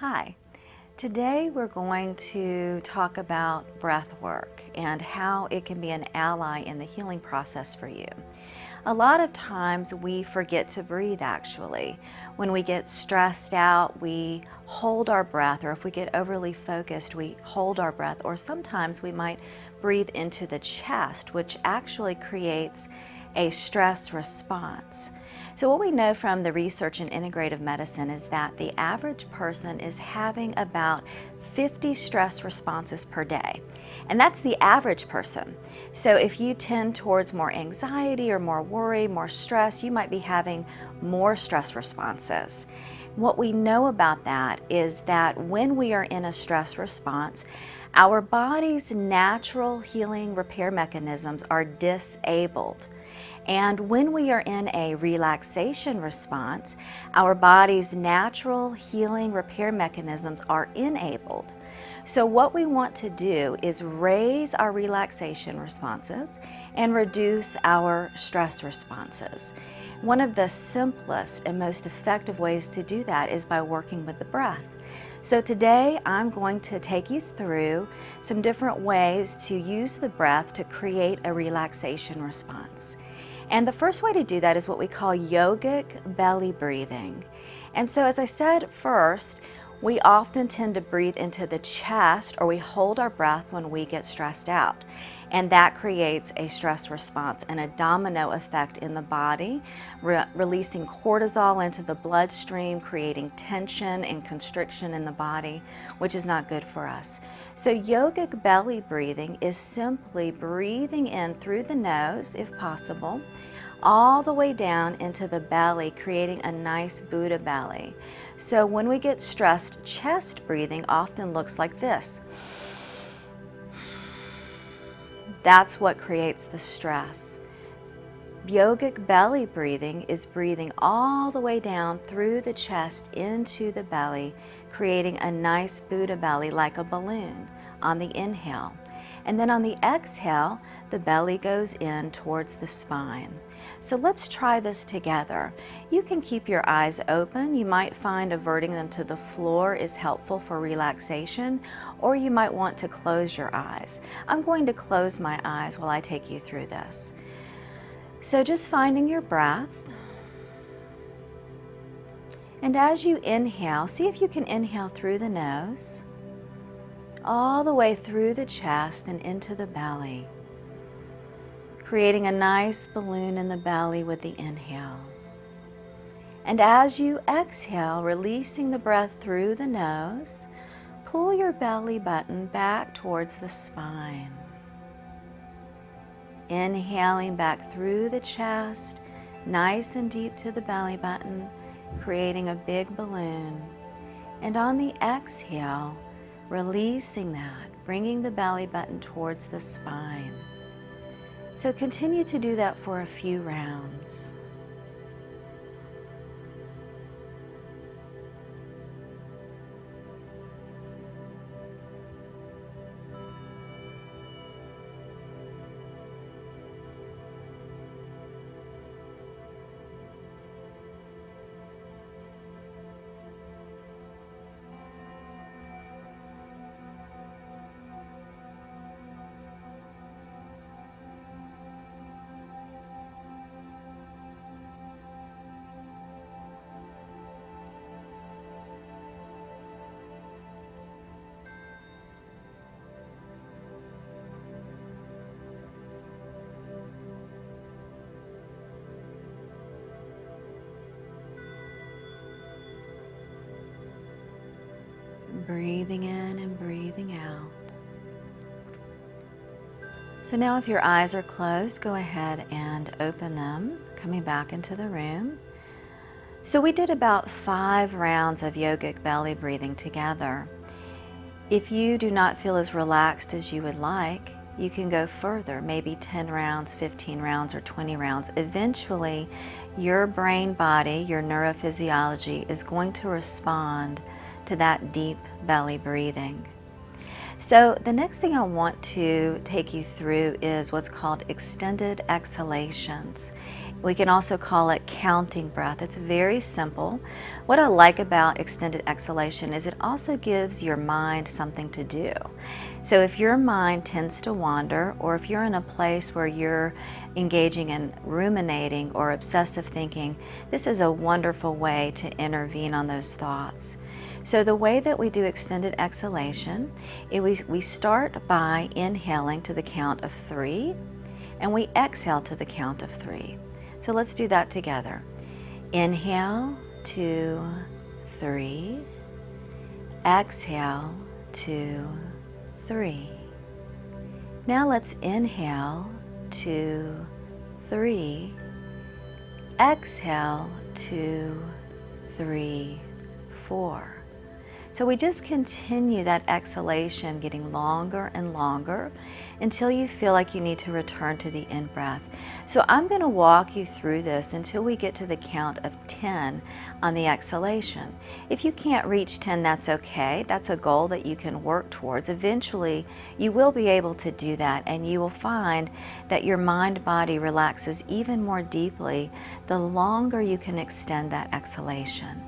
Hi. Today we're going to talk about breath work and how it can be an ally in the healing process for you. A lot of times we forget to breathe actually. When we get stressed out, we hold our breath, or if we get overly focused, we hold our breath, or sometimes we might breathe into the chest, which actually creates a stress response. So what we know from the research in integrative medicine is that the average person is having about 50 stress responses per day. And that's the average person. So if you tend towards more anxiety or more worry, more stress, you might be having more stress responses. What we know about that is that when we are in a stress response, our body's natural healing repair mechanisms are disabled. And when we are in a relaxation response, our body's natural healing repair mechanisms are enabled. So what we want to do is raise our relaxation responses and reduce our stress responses. One of the simplest and most effective ways to do that is by working with the breath. So today I'm going to take you through some different ways to use the breath to create a relaxation response. And the first way to do that is what we call yogic belly breathing. And so as I said first, we often tend to breathe into the chest, or we hold our breath when we get stressed out. And that creates a stress response and a domino effect in the body, releasing cortisol into the bloodstream, creating tension and constriction in the body, which is not good for us. So yogic belly breathing is simply breathing in through the nose, if possible, all the way down into the belly, creating a nice Buddha belly. So when we get stressed, chest breathing often looks like this. That's what creates the stress. Yogic belly breathing is breathing all the way down through the chest into the belly, creating a nice Buddha belly like a balloon on the inhale. And then on the exhale, the belly goes in towards the spine. So let's try this together. You can keep your eyes open. You might find averting them to the floor is helpful for relaxation, or you might want to close your eyes. I'm going to close my eyes while I take you through this. So just finding your breath. And as you inhale, see if you can inhale through the nose, all the way through the chest and into the belly, creating a nice balloon in the belly with the inhale. And as you exhale, releasing the breath through the nose, pull your belly button back towards the spine. Inhaling back through the chest, nice and deep to the belly button, creating a big balloon. And on the exhale, releasing that, bringing the belly button towards the spine. So continue to do that for a few rounds. Breathing in and breathing out. So now if your eyes are closed, go ahead and open them, coming back into the room. So we did about 5 rounds of yogic belly breathing together. If you do not feel as relaxed as you would like, you can go further, maybe 10 rounds, 15 rounds, or 20 rounds. Eventually, your brain body, your neurophysiology is going to respond to that deep belly breathing. So the next thing I want to take you through is what's called extended exhalations. We can also call it counting breath. It's very simple. What I like about extended exhalation is it also gives your mind something to do. So if your mind tends to wander, or if you're in a place where you're engaging in ruminating or obsessive thinking, this is a wonderful way to intervene on those thoughts. So the way that we do extended exhalation is we start by inhaling to the count of 3, and we exhale to the count of 3. So let's do that together. Inhale, 2, 3. Exhale, 2, 3. Now let's inhale, 2, 3. Exhale, 2, 3, 4. So we just continue that exhalation, getting longer and longer until you feel like you need to return to the in-breath. So I'm going to walk you through this until we get to the count of 10 on the exhalation. If you can't reach 10, that's okay. That's a goal that you can work towards. Eventually, you will be able to do that, and you will find that your mind-body relaxes even more deeply the longer you can extend that exhalation.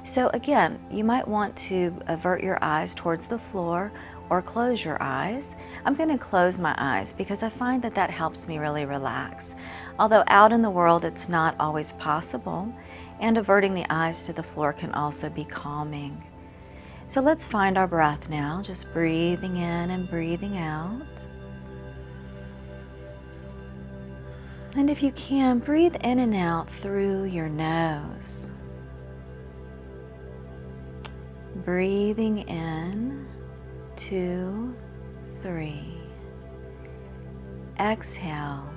So again, you might want to avert your eyes towards the floor or close your eyes. I'm going to close my eyes because I find that that helps me really relax. Although out in the world it's not always possible, and averting the eyes to the floor can also be calming. So let's find our breath now, just breathing in and breathing out. And if you can, breathe in and out through your nose. Breathing in, 2, 3. Exhale,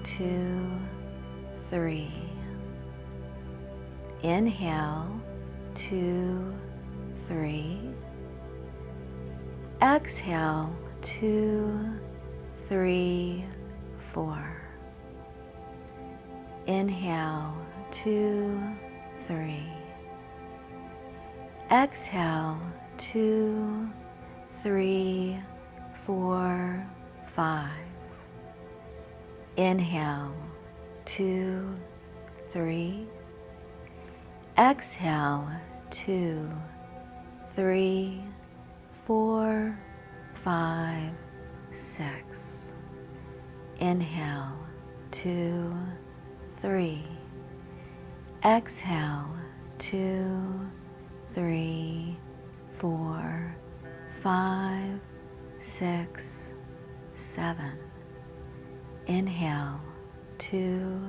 2, 3. Inhale, 2, 3. Exhale, 2, 3, 4. Inhale, 2, 3. Exhale, 2, 3, 4, 5. Inhale, 2, 3. Exhale, 2, 3, 4, 5, 6. Inhale, 2, 3. Exhale, 2, 3, 4, 5, 6, 7. Inhale, 2,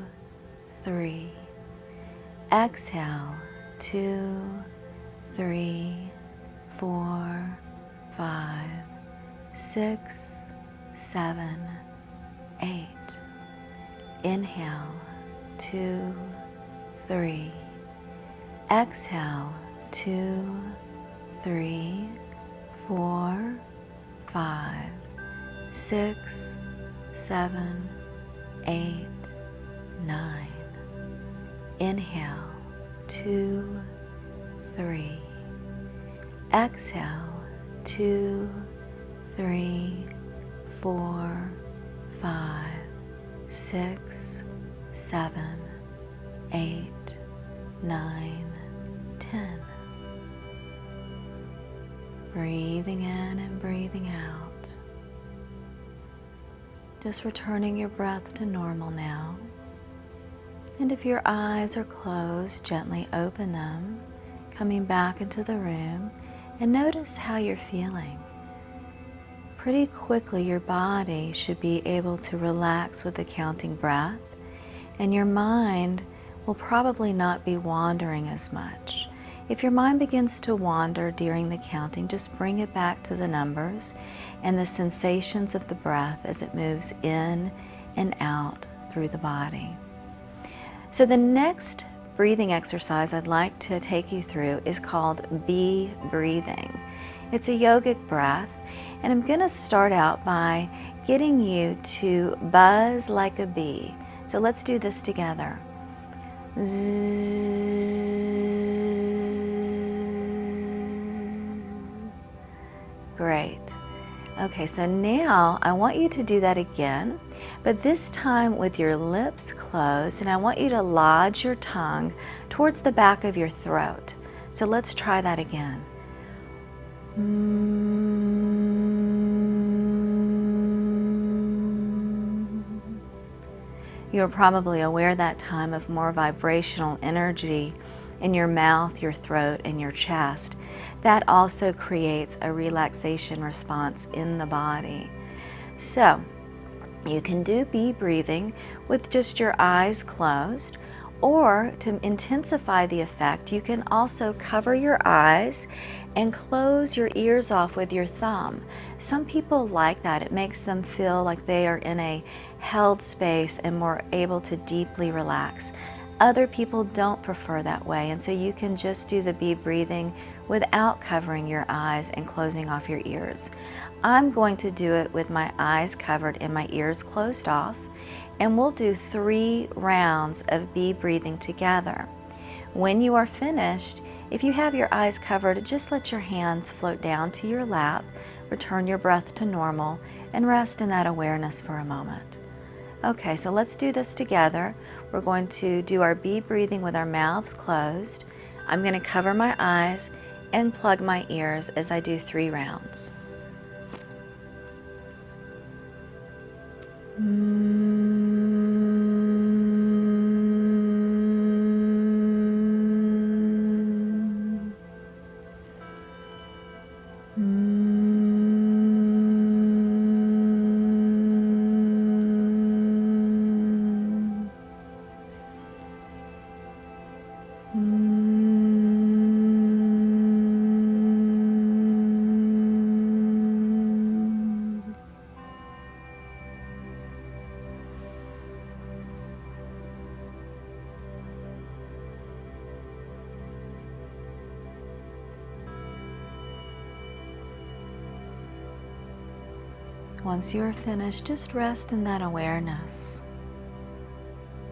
3. Exhale, 2, 3, 4, 5, 6, 7, 8. Inhale, 2, 3. Exhale, 2, 3, 4, 5, 6, 7, 8, 9. Inhale, 2, 3. Exhale, 2, 3, 4, 5, 6, 7, 8, 9, 10. Breathing in and breathing out. Just returning your breath to normal now. And if your eyes are closed, gently open them, coming back into the room, and notice how you're feeling. Pretty quickly, your body should be able to relax with the counting breath, and your mind will probably not be wandering as much. If your mind begins to wander during the counting, just bring it back to the numbers and the sensations of the breath as it moves in and out through the body. So the next breathing exercise I'd like to take you through is called bee breathing. It's a yogic breath, and I'm going to start out by getting you to buzz like a bee. So let's do this together. Great. Okay, so now I want you to do that again, but this time with your lips closed, and I want you to lodge your tongue towards the back of your throat. So let's try that again. You're probably aware that time of more vibrational energy in your mouth, your throat, and your chest. That also creates a relaxation response in the body. So you can do bee breathing with just your eyes closed, or to intensify the effect, you can also cover your eyes and close your ears off with your thumb. Some people like that. It makes them feel like they are in a held space and more able to deeply relax. Other people don't prefer that way, and so you can just do the bee breathing without covering your eyes and closing off your ears. I'm going to do it with my eyes covered and my ears closed off, and we'll do 3 rounds of bee breathing together. When you are finished, if you have your eyes covered, just let your hands float down to your lap, return your breath to normal, and rest in that awareness for a moment. Okay, so let's do this together. We're going to do our bee breathing with our mouths closed. I'm going to cover my eyes and plug my ears as I do 3 rounds. Once you are finished, just rest in that awareness.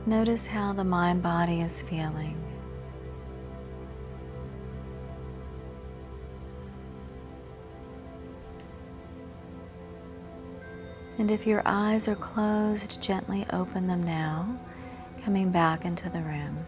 Notice how the mind-body is feeling. And if your eyes are closed, gently open them now, coming back into the room.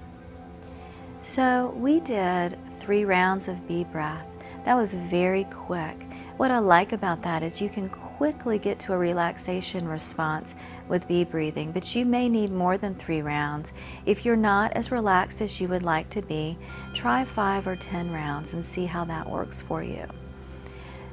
So we did 3 rounds of bee breath. That was very quick. What I like about that is you can quickly get to a relaxation response with bee breathing, but you may need more than 3 rounds. If you're not as relaxed as you would like to be, try 5 or 10 rounds and see how that works for you.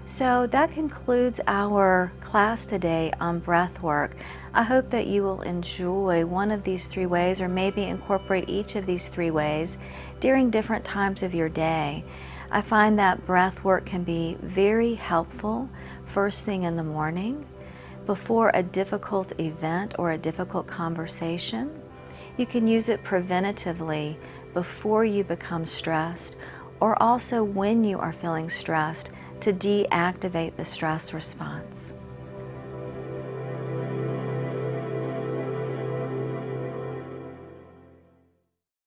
So that concludes our class today on breath work. I hope that you will enjoy one of these 3 ways, or maybe incorporate each of these 3 ways during different times of your day. I find that breath work can be very helpful first thing in the morning, before a difficult event or a difficult conversation. You can use it preventatively before you become stressed, or also when you are feeling stressed, to deactivate the stress response.